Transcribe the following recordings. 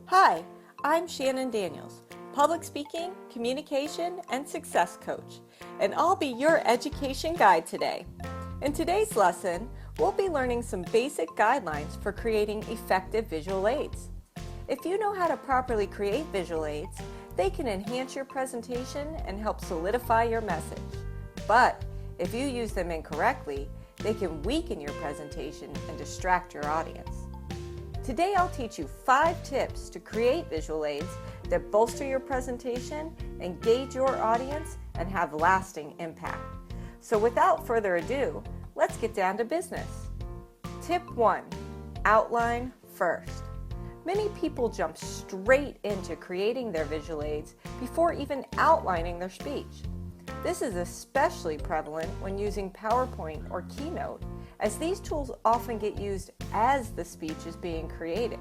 Hi, I'm Shannon Daniels, public speaking, communication, and success coach, and I'll be your education guide today. In today's lesson, we'll be learning some basic guidelines for creating effective visual aids. If you know how to properly create visual aids, they can enhance your presentation and help solidify your message. But if you use them incorrectly, they can weaken your presentation and distract your audience. Today I'll teach you 5 tips to create visual aids that bolster your presentation, engage your audience, and have lasting impact. So without further ado, let's get down to business. Tip 1. Outline first. Many people jump straight into creating their visual aids before even outlining their speech. This is especially prevalent when using PowerPoint or Keynote, as these tools often get used as the speech is being created.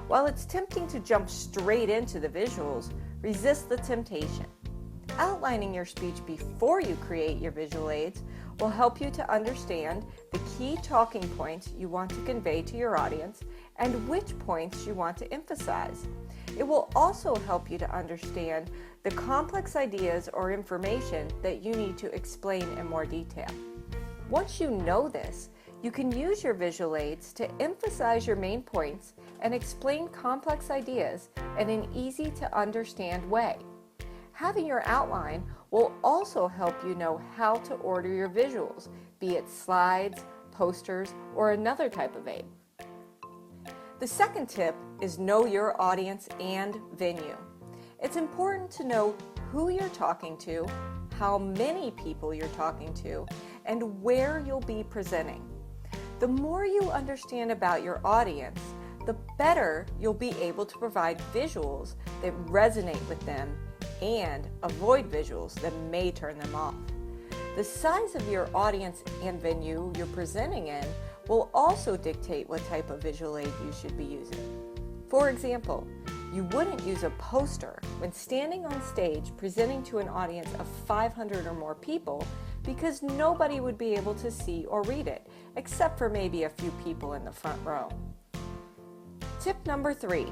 While it's tempting to jump straight into the visuals, resist the temptation. Outlining your speech before you create your visual aids will help you to understand the key talking points you want to convey to your audience and which points you want to emphasize. It will also help you to understand the complex ideas or information that you need to explain in more detail. Once you know this, you can use your visual aids to emphasize your main points and explain complex ideas in an easy to understand way. Having your outline will also help you know how to order your visuals, be it slides, posters, or another type of aid. The second tip is know your audience and venue. It's important to know who you're talking to, how many people you're talking to, and where you'll be presenting. The more you understand about your audience, the better you'll be able to provide visuals that resonate with them and avoid visuals that may turn them off. The size of your audience and venue you're presenting in will also dictate what type of visual aid you should be using. For example, you wouldn't use a poster when standing on stage presenting to an audience of 500 or more people because nobody would be able to see or read it, except for maybe a few people in the front row. Tip number 3,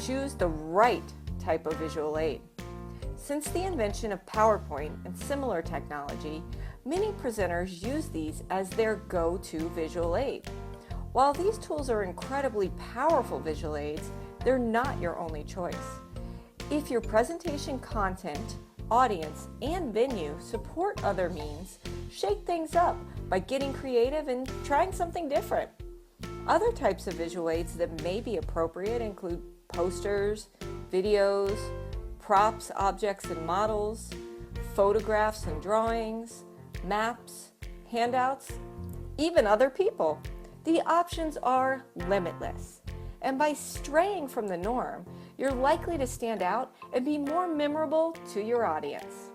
choose the right type of visual aid. Since the invention of PowerPoint and similar technology, many presenters use these as their go-to visual aid. While these tools are incredibly powerful visual aids, they're not your only choice. If your presentation content, audience, and venue support other means, shake things up by getting creative and trying something different. Other types of visual aids that may be appropriate include posters, videos, props, objects, and models, photographs and drawings, maps, handouts, even other people. The options are limitless. And by straying from the norm, you're likely to stand out and be more memorable to your audience.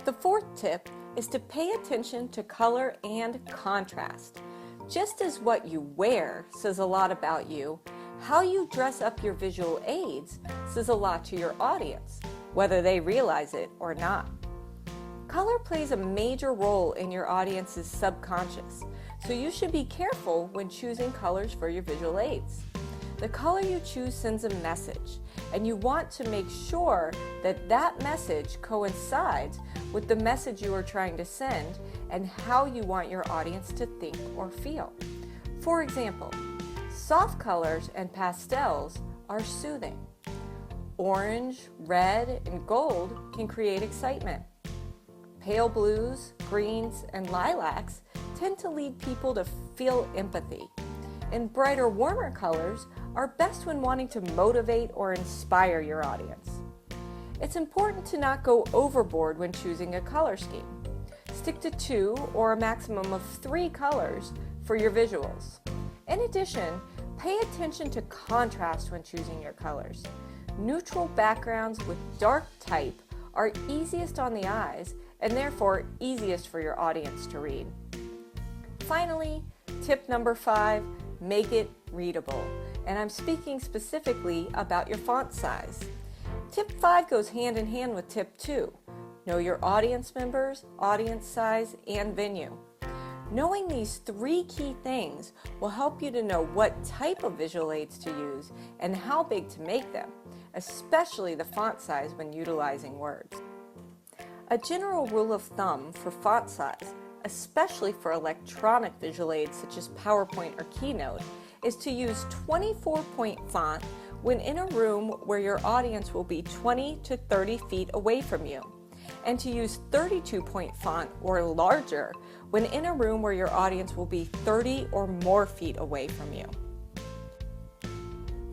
The 4th tip is to pay attention to color and contrast. Just as what you wear says a lot about you, how you dress up your visual aids says a lot to your audience, whether they realize it or not. Color plays a major role in your audience's subconscious, so you should be careful when choosing colors for your visual aids. The color you choose sends a message, and you want to make sure that that message coincides with the message you are trying to send and how you want your audience to think or feel. For example, soft colors and pastels are soothing. Orange, red, and gold can create excitement. Pale blues, greens, and lilacs tend to lead people to feel empathy. And brighter, warmer colors are best when wanting to motivate or inspire your audience. It's important to not go overboard when choosing a color scheme. Stick to 2 or a maximum of 3 colors for your visuals. In addition, pay attention to contrast when choosing your colors. Neutral backgrounds with dark type are easiest on the eyes and therefore easiest for your audience to read. Finally, tip number 5, make it readable. And I'm speaking specifically about your font size. Tip 5 goes hand in hand with tip 2. Know your audience members, audience size, and venue. Knowing these three key things will help you to know what type of visual aids to use and how big to make them, especially the font size when utilizing words. A general rule of thumb for font size, especially for electronic visual aids such as PowerPoint or Keynote, is to use 24-point font when in a room where your audience will be 20 to 30 feet away from you, and to use 32-point font or larger when in a room where your audience will be 30 or more feet away from you.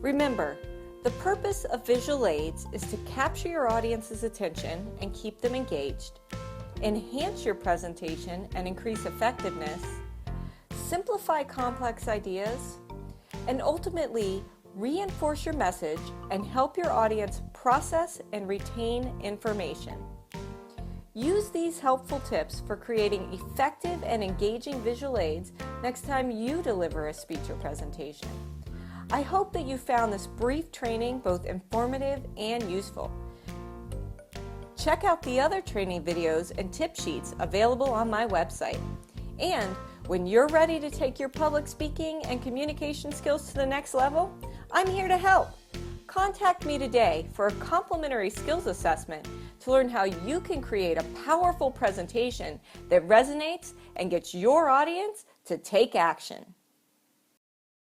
Remember, the purpose of visual aids is to capture your audience's attention and keep them engaged, enhance your presentation and increase effectiveness, simplify complex ideas, and ultimately reinforce your message and help your audience process and retain information. Use these helpful tips for creating effective and engaging visual aids next time you deliver a speech or presentation. I hope that you found this brief training both informative and useful. Check out the other training videos and tip sheets available on my website. And when you're ready to take your public speaking and communication skills to the next level, I'm here to help. Contact me today for a complimentary skills assessment to learn how you can create a powerful presentation that resonates and gets your audience to take action.